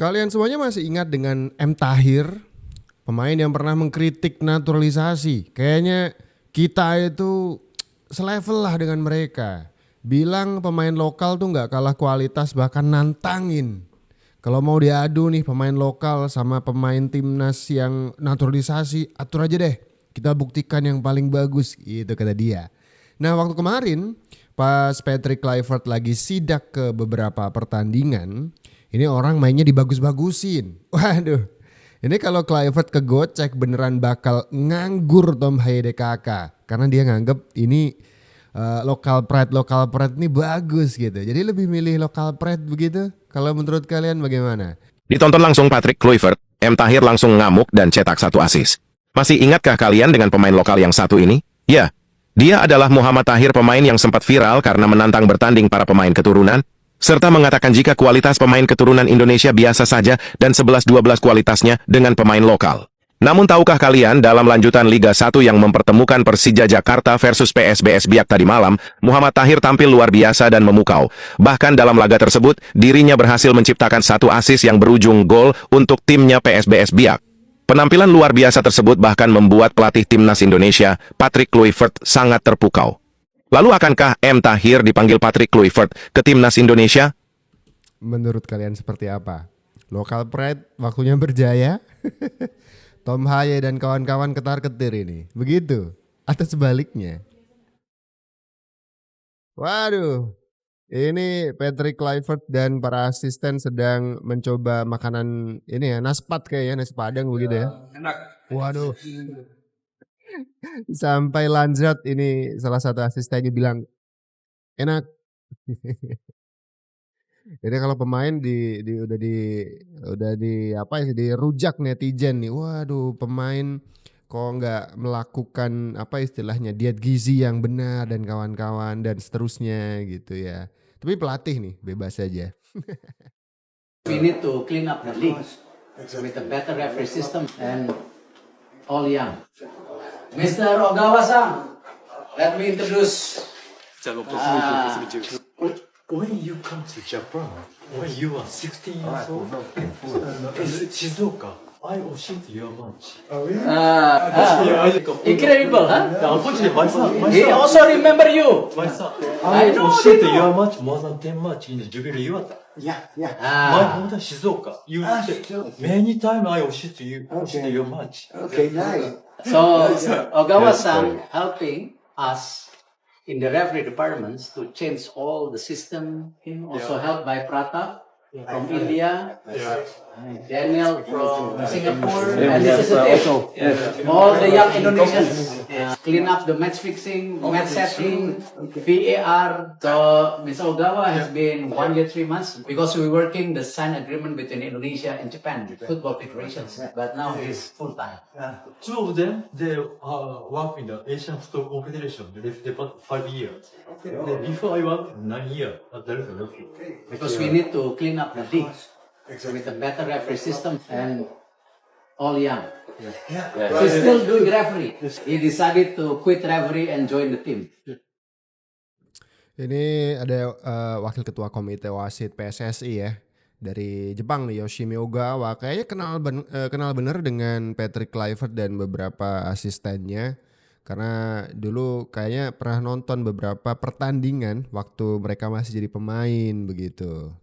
Kalian semuanya masih ingat dengan M. Tahir, pemain yang pernah mengkritik naturalisasi? Kayaknya kita itu selevel lah dengan mereka. Bilang pemain lokal tuh nggak kalah kualitas, bahkan nantangin. Kalau mau diadu nih pemain lokal sama pemain timnas yang naturalisasi, atur aja deh. Kita buktikan yang paling bagus, gitu kata dia. Nah waktu kemarin pas Patrick Kluivert lagi sidak ke beberapa pertandingan, ini orang mainnya dibagus-bagusin. Waduh, ini kalau Kluivert kegocek beneran bakal nganggur Tom Haidekaka. Karena dia nganggep ini lokal pride ini bagus gitu. Jadi lebih milih lokal pride begitu. Kalau menurut kalian bagaimana? Ditonton langsung Patrick Kluivert, M. Tahir langsung ngamuk dan cetak 1 assist. Masih ingatkah kalian dengan pemain lokal yang satu ini? Ya, dia adalah Muhammad Tahir, pemain yang sempat viral karena menantang bertanding para pemain keturunan, serta mengatakan jika kualitas pemain keturunan Indonesia biasa saja dan 11-12 kualitasnya dengan pemain lokal. Namun tahukah kalian dalam lanjutan Liga 1 yang mempertemukan Persija Jakarta versus PSBS Biak tadi malam, Muhammad Tahir tampil luar biasa dan memukau. Bahkan dalam laga tersebut, dirinya berhasil menciptakan 1 assist yang berujung gol untuk timnya PSBS Biak. Penampilan luar biasa tersebut bahkan membuat pelatih timnas Indonesia, Patrick Kluivert, sangat terpukau. Lalu akankah M. Tahir dipanggil Patrick Kluivert ke timnas Indonesia? Menurut kalian seperti apa? Lokal pride waktunya berjaya? Tom Haye dan kawan-kawan ketar-ketir ini. Begitu? Atau sebaliknya? Waduh. Ini Patrick Kluivert dan para asisten sedang mencoba makanan ini ya, naspat kayaknya, nasi padang begitu ya. Enak. Waduh. Sampai Lanzat ini salah satu asistennya bilang enak. Jadi kalau pemain udah di apa ya, dirujak netizen nih. Waduh, pemain kok nggak melakukan apa istilahnya diet gizi yang benar dan kawan-kawan dan seterusnya gitu ya. Tapi pelatih nih bebas saja. We need to clean up the league with a better referee system and all young. Mr. Ogawa-san, let me introduce. When you come to Japan, when you are 16 years old, in Shizuoka, I auditioned your match. Incredible, huh? Unfortunately, my son, He also remember you. I know, auditioned I know. your match more than 10 match in the Jubilee Iwata. My home is Shizuoka. You many times I auditioned your match. Okay, nice. So Ogawa-san helping us in the referee departments to change all the system. Also helped by Pratap from India, Daniel from Singapore, and this is also all the young Indonesians. Clean up the match fixing, match setting, VAR. So Mr. Ogawa has been 1 year 3 months because we're working the sign agreement between Indonesia and Japan football federations. But now he's full time. Two of them, they work in the Asian Football Confederation. They lived there for 5 years. Before I worked 9 years at the referee. Because we need to clean up the league with a better referee system and all young. So he's still doing referee. He decided to quit referee and join the team. Ini ada wakil ketua komite wasit PSSI ya dari Jepang nih, Yoshimi Ogawa. Kayaknya kenal bener dengan Patrick Kluivert dan beberapa asistennya. Karena dulu kayaknya pernah nonton beberapa pertandingan waktu mereka masih jadi pemain begitu.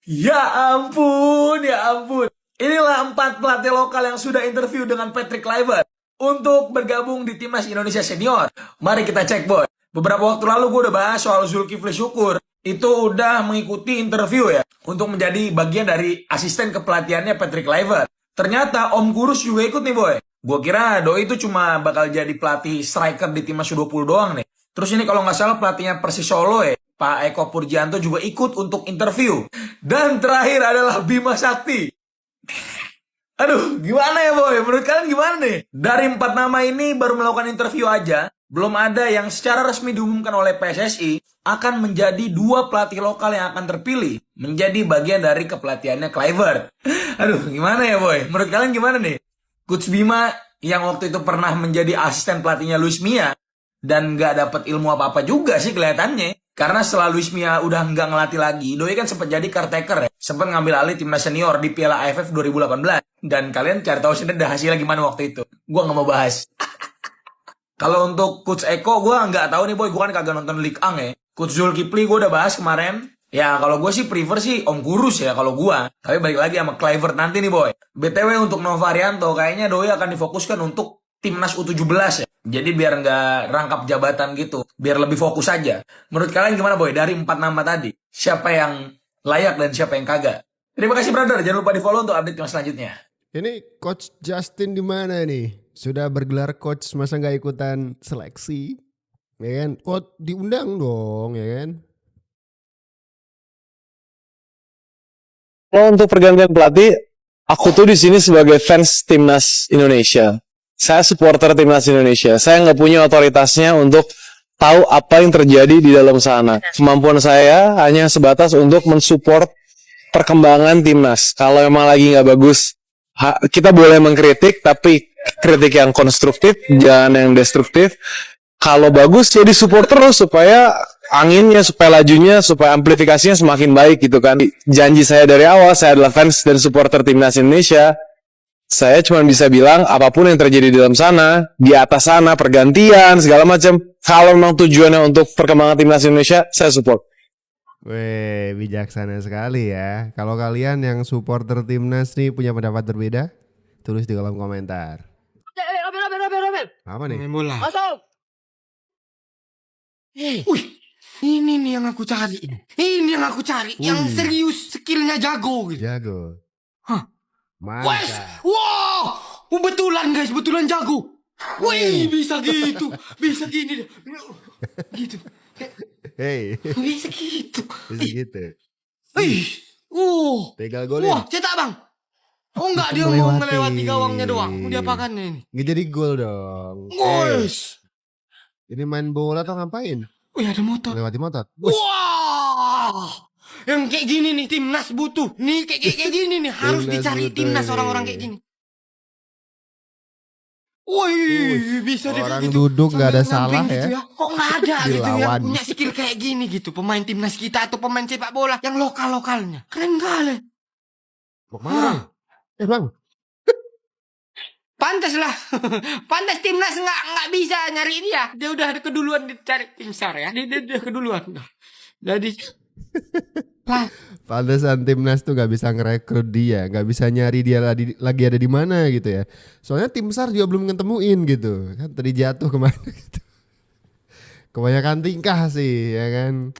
Ya ampun, ya ampun. Inilah 4 pelatih lokal yang sudah interview dengan Patrick Kluivert untuk bergabung di timnas Indonesia senior. Mari kita cek, boy. Beberapa waktu lalu gue udah bahas soal Zulkifli Syukur. Itu udah mengikuti interview ya untuk menjadi bagian dari asisten kepelatihannya Patrick Kluivert. Ternyata Om Kurus juga ikut nih, boy. Gue kira Doi itu cuma bakal jadi pelatih striker di timnas U20 doang nih. Terus ini kalau nggak salah pelatihnya Persis Solo ya, Pak Eko Purjianto juga ikut untuk interview. Dan terakhir adalah Bima Sakti. Aduh, gimana ya, boy? Menurut kalian gimana nih? Dari 4 nama ini baru melakukan interview aja, belum ada yang secara resmi diumumkan oleh PSSI akan menjadi 2 pelatih lokal yang akan terpilih menjadi bagian dari kepelatihannya Kluivert. Aduh, gimana ya, boy? Menurut kalian gimana nih? Coach Bima yang waktu itu pernah menjadi asisten pelatihnya Luis Mia dan nggak dapat ilmu apa-apa juga sih kelihatannya. Karena setelah Luis Mia udah nggak ngelatih lagi, Doi kan sempat jadi caretaker ya sempat ngambil alih timnas senior di Piala AFF 2018. Dan kalian cari tahu sendiri dah hasilnya gimana waktu itu. Gua nggak mau bahas. Kalau untuk Coach Eko, gue nggak tahu nih boy, gue kan kagak nonton Ligue 1 ya. Coach Zulkifli gue udah bahas kemarin. Ya kalau gue sih prefer sih Om Kurus ya kalau gue. Tapi balik lagi sama Kluivert nanti nih boy. BTW untuk Novarianto kayaknya doi akan difokuskan untuk timnas U17 ya. Jadi biar nggak rangkap jabatan gitu. Biar lebih fokus aja. Menurut kalian gimana boy? Dari 4 nama tadi. Siapa yang layak dan siapa yang kagak? Terima kasih brother. Jangan lupa di follow untuk update yang selanjutnya. Ini Coach Justin di mana nih? Sudah bergelar coach masa nggak ikutan seleksi? Ya kan? Oh, diundang dong, ya kan? Kalau untuk pergantian pelatih, aku tuh di sini sebagai fans timnas Indonesia. Saya supporter timnas Indonesia. Saya nggak punya otoritasnya untuk tahu apa yang terjadi di dalam sana. Kemampuan saya hanya sebatas untuk mensupport perkembangan timnas. Kalau emang lagi nggak bagus, kita boleh mengkritik, tapi kritik yang konstruktif, jangan yang destruktif. Kalau bagus ya disupport terus supaya anginnya, supaya lajunya, supaya amplifikasinya semakin baik gitu kan. Janji saya dari awal, saya adalah fans dan supporter timnas Indonesia. Saya cuma bisa bilang apapun yang terjadi di dalam sana, di atas sana, pergantian, segala macam. Kalau memang tujuannya untuk perkembangan timnas Indonesia, saya support. Weh, bijaksana sekali ya. Kalau kalian yang supporter timnas nih punya pendapat berbeda, tulis di kolom komentar. Robin. Apa nih? Main bola. Masuk. Wih, ini nih yang aku cari. Ini yang aku cari. Yang serius, skillnya jago gitu. Jago. Hah? Wes, Mantap. wow, betulan guys, betulan jago. Wih, bisa gitu, bisa gini deh. Gitu. Hey, Bisa gitu. bisa gitu. Wih, Tegal golin. wah, cetak bang. Oh enggak, dia mau melewati gawangnya doang. Mau diapakan ini? Nggak jadi gol dong. Guys. Ini main bola atau ngapain? Wih, ada motor. Lewati motor. Wah, yang kayak gini nih timnas butuh. Nih kayak gini nih harus Timnas dicari butuh timnas nih. orang-orang kayak gini. Wih, bisa deh orang kayak gitu. duduk nggak ada Sambil salah ngamping ya. gitu Kok nggak ada gitu ya Dilawan. punya skill kayak gini gitu pemain timnas kita atau pemain sepak bola yang lokal-lokalnya. Keren kali. Mau kemana? Bang. Pantas lah. Pantas timnas nggak bisa nyari dia. Dia udah ada keduluan dicari tim SAR ya. Dia udah keduluan. Jadi Pantesan timnas tuh gak bisa ngerekrut dia, gak bisa nyari dia lagi ada di mana gitu ya. Soalnya tim SAR juga belum ketemuin gitu. Kan tadi jatuh kemana gitu. Kebanyakan tingkah sih ya kan.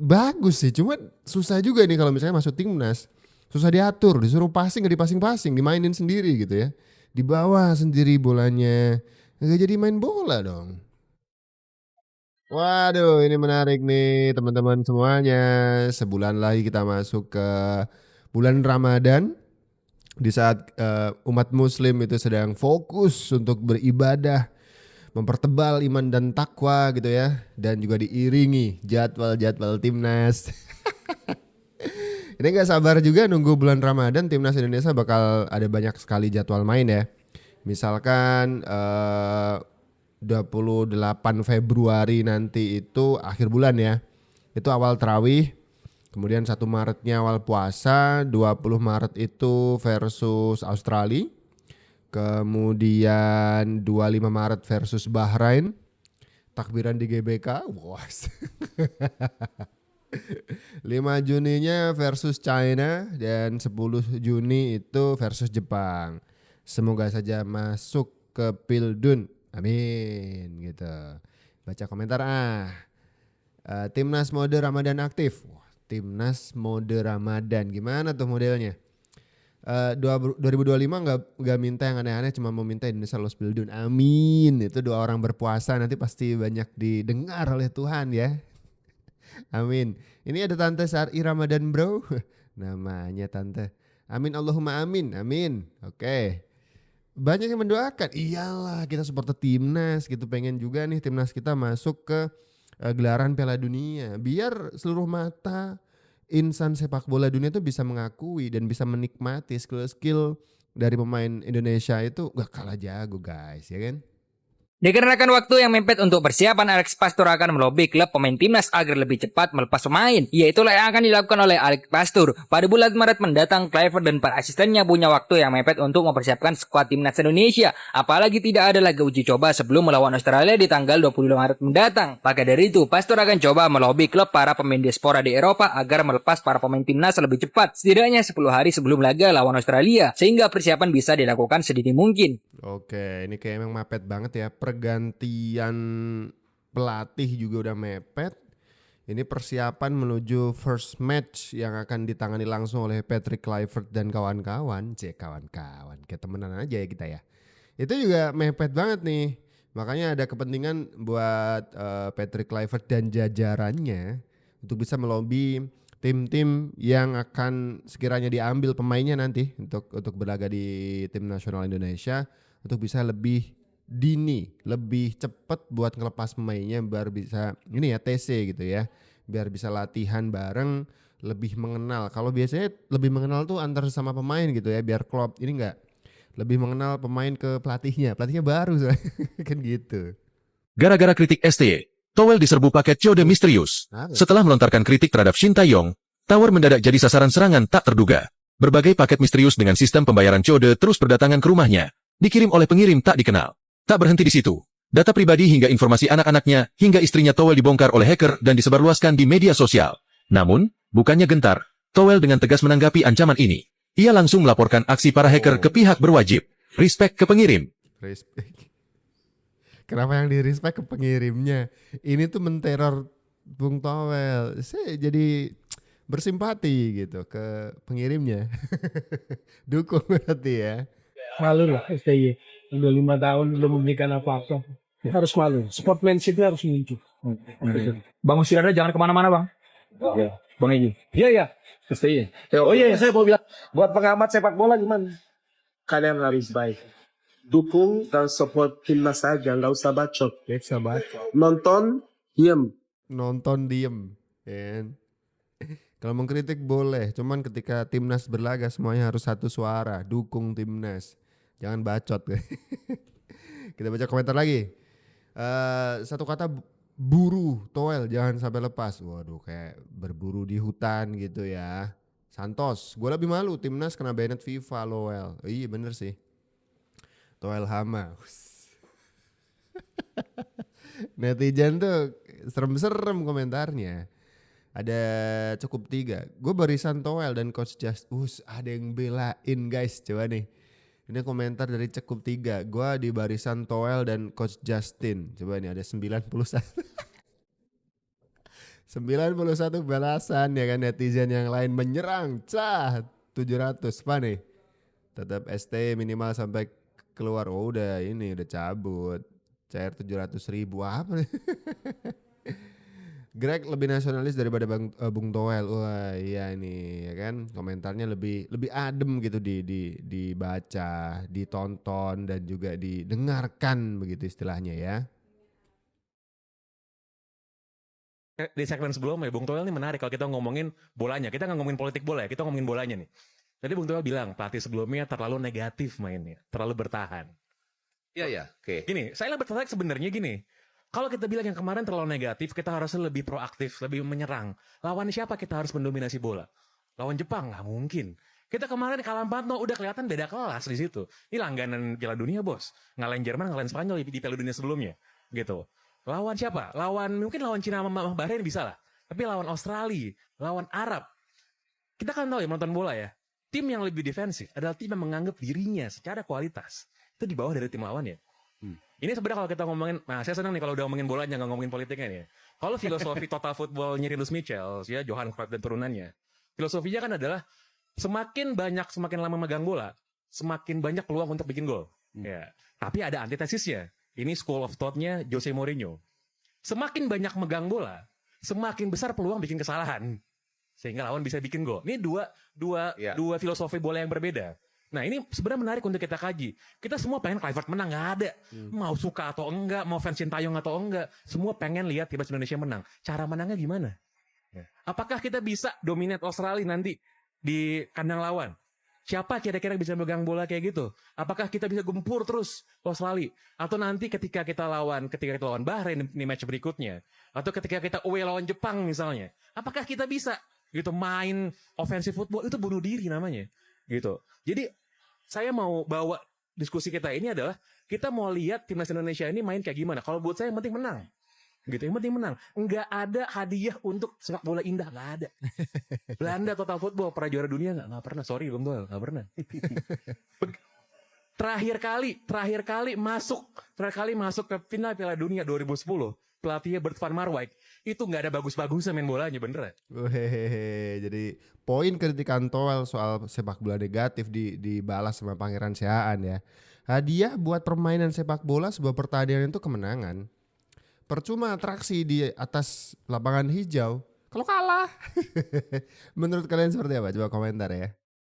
Bagus sih, cuma susah juga nih kalau misalnya masuk timnas. Susah diatur, disuruh passing gak dipasing-pasing, dimainin sendiri gitu ya. Dibawa sendiri bolanya. Gak jadi main bola dong. Waduh, ini menarik nih teman-teman semuanya. Sebulan lagi kita masuk ke bulan Ramadan. Di saat umat muslim itu sedang fokus untuk beribadah, mempertebal iman dan takwa gitu ya. Dan juga diiringi jadwal-jadwal timnas. Ini gak sabar juga nunggu bulan Ramadan, timnas Indonesia bakal ada banyak sekali jadwal main ya. Misalkan 28 Februari nanti itu akhir bulan ya. Itu awal tarawih. Kemudian 1 Maretnya awal puasa, 20 Maret itu versus Australia. Kemudian 25 Maret versus Bahrain. Takbiran di GBK. Bos. 5 Juninya versus China dan 10 Juni itu versus Jepang. Semoga saja masuk ke Pildun. Amin gitu. Baca komentar timnas mode Ramadan aktif. Wah, timnas mode Ramadan gimana tuh modelnya? 2025 nggak minta yang aneh-aneh, cuma mau minta Indonesia lolos Pildun. Amin. Itu doa orang berpuasa nanti pasti banyak didengar oleh Tuhan ya. Amin. Ini ada Tante Sari Ramadan bro. Namanya Tante. Amin Allahumma amin. Amin. Oke. Banyak yang mendoakan. Iyalah kita supporter timnas gitu. Pengen juga nih timnas kita masuk ke gelaran Piala Dunia. Biar seluruh mata insan sepak bola dunia itu bisa mengakui dan bisa menikmati skill-skill dari pemain Indonesia itu gak kalah jago guys ya kan. Dikarenakan waktu yang mepet untuk persiapan, Alex Pastur akan melobi klub pemain timnas agar lebih cepat melepas pemain. Yaitulah yang akan dilakukan oleh Alex Pastur. Pada bulan Maret mendatang, Kluivert dan para asistennya punya waktu yang mepet untuk mempersiapkan skuad timnas Indonesia. Apalagi tidak ada laga uji coba sebelum melawan Australia di tanggal 22 Maret mendatang. Maka dari itu, Pastur akan coba melobi klub para pemain diaspora di Eropa agar melepas para pemain timnas lebih cepat, setidaknya 10 hari sebelum laga lawan Australia, sehingga persiapan bisa dilakukan sedini mungkin. Oke, ini kayak emang mepet banget ya. Pergantian pelatih juga udah mepet. Ini persiapan menuju first match yang akan ditangani langsung oleh Patrick Kluivert dan kawan-kawan. Kawan-kawan, kayak temenan aja ya kita ya. Itu juga mepet banget nih. Makanya ada kepentingan buat Patrick Kluivert dan jajarannya untuk bisa melobi tim-tim yang akan sekiranya diambil pemainnya nanti untuk berlaga di tim nasional Indonesia, untuk bisa lebih dini, lebih cepat buat ngelepas pemainnya biar bisa ini ya TC gitu ya, biar bisa latihan bareng, lebih mengenal. Kalau biasanya lebih mengenal tuh antar sama pemain gitu ya, biar Klopp ini enggak lebih mengenal pemain ke pelatihnya baru soalnya. Kan gitu. Gara-gara kritik STY, Towel diserbu paket Chode misterius. Setelah melontarkan kritik terhadap Shin Tae-yong, Tower mendadak jadi sasaran serangan tak terduga. Berbagai paket misterius dengan sistem pembayaran Chode terus berdatangan ke rumahnya, dikirim oleh pengirim tak dikenal. Tak berhenti di situ. Data pribadi hingga informasi anak-anaknya hingga istrinya Towel dibongkar oleh hacker dan disebarluaskan di media sosial. Namun, bukannya gentar, Towel dengan tegas menanggapi ancaman ini. Ia langsung melaporkan aksi para hacker ke pihak berwajib. Respect ke pengirim. Respect. Kenapa yang di respect ke pengirimnya? Ini tuh menteror Bung Towel. Saya jadi bersimpati gitu ke pengirimnya. Dukung berarti ya. Malu lah STY. Udah 5 tahun belum memberikan apa-apa. Harus malu. Sportsmanship-nya harus muncul. Bang Usirada jangan kemana-mana bang. Bang Egy. Iya ya. STY. Oh iya, saya mau bilang buat pengamat sepak bola gimana? Kalian harus baik. Dukung dan support timnas saja, nggak usah bacot. Nonton, diam. Nonton diem. Ya. Kalau mengkritik boleh, cuman ketika timnas berlaga semuanya harus satu suara, dukung timnas. Jangan bacot. Kita baca komentar lagi. Satu kata buru Towel, jangan sampai lepas. Waduh, kayak berburu di hutan gitu ya. Santos, gue lebih malu timnas kena banned FIFA lowel. Iya bener sih. Towel hama. Netizen tuh serem-serem komentarnya. Ada cukup 3. Gue barisan Towel dan Coach Just. Ada yang belain guys. Coba nih. Ini komentar dari cukup 3. Gue di barisan Towel dan Coach Justin. Coba nih ada 91. 91 balasan ya kan, netizen yang lain menyerang. 700 apa nih? Tetap ST minimal sampai keluar. Oh udah ini udah cabut. Cair 700.000 apa nih? Greg lebih nasionalis daripada Bung Towel. Wah iya ini ya kan, komentarnya lebih adem gitu dibaca, ditonton dan juga didengarkan begitu istilahnya ya. Di segmen sebelumnya Bung Toel ini menarik kalau kita ngomongin bolanya. Kita nggak ngomongin politik bola ya, kita ngomongin bolanya nih. Tadi Bung Toel bilang pelatih sebelumnya terlalu negatif mainnya, terlalu bertahan. Iya, oke. Gini, saya lebih tertarik sebenarnya gini. Kalau kita bilang yang kemarin terlalu negatif, kita harusnya lebih proaktif, lebih menyerang. Lawan siapa kita harus mendominasi bola? Lawan Jepang nggak mungkin. Kita kemarin kalah 4-0, udah kelihatan beda kelas di situ. Ini langganan Piala Dunia bos, ngalahin Jerman, ngalahin Spanyol di Piala Dunia sebelumnya, gitu. Lawan siapa? Mungkin lawan Cina sama Bahrain bisa lah. Tapi lawan Australia, lawan Arab. Kita kan tahu ya menonton bola ya. Tim yang lebih defensif adalah tim yang menganggap dirinya secara kualitas itu di bawah dari tim lawan ya. Ini sebenarnya kalau kita ngomongin, nah saya senang nih kalau udah ngomongin bolanya nggak ngomongin politiknya nih. Kalau filosofi total football Rinus Michels ya, Johan Cruyff dan turunannya, filosofinya kan adalah semakin lama megang bola, semakin banyak peluang untuk bikin gol. Ya. Tapi ada antitesisnya. Ini school of thought-nya Jose Mourinho. Semakin banyak megang bola, semakin besar peluang bikin kesalahan. Sehingga lawan bisa bikin gol. Ini dua filosofi bola yang berbeda. Nah ini sebenarnya menarik untuk kita kaji. Kita semua pengen Kluivert menang, nggak ada. Mau suka atau enggak, mau fans Shin Tae-yong atau enggak. Semua pengen lihat timnas Indonesia menang. Cara menangnya gimana? Apakah kita bisa dominate Australia nanti di kandang lawan? Siapa kira-kira bisa megang bola kayak gitu? Apakah kita bisa gempur terus Australia? Atau nanti ketika kita lawan Bahrain di match berikutnya, atau ketika kita away lawan Jepang misalnya, apakah kita bisa gitu main offensive football? Itu bunuh diri namanya, gitu. Jadi saya mau bawa diskusi kita ini adalah kita mau lihat timnas Indonesia ini main kayak gimana. Kalau buat saya yang penting menang. Gitu, yang penting menang. Nggak ada hadiah untuk sepak bola indah, nggak ada. Belanda total football pernah juara dunia nggak pernah. Sorry Bang Doel, nggak pernah. terakhir kali masuk ke final Piala Dunia 2010, pelatihnya Bert van Marwijk, itu nggak ada bagus-bagusnya main bolanya, bener. Wehehe, jadi poin kritikan Toel soal sepak bola negatif dibalas sama Pangeran Siaan ya. Hadiah buat permainan sepak bola sebuah pertandingan itu kemenangan. Percuma atraksi di atas lapangan hijau kalau kalah. Menurut kalian seperti apa? Coba komentar ya.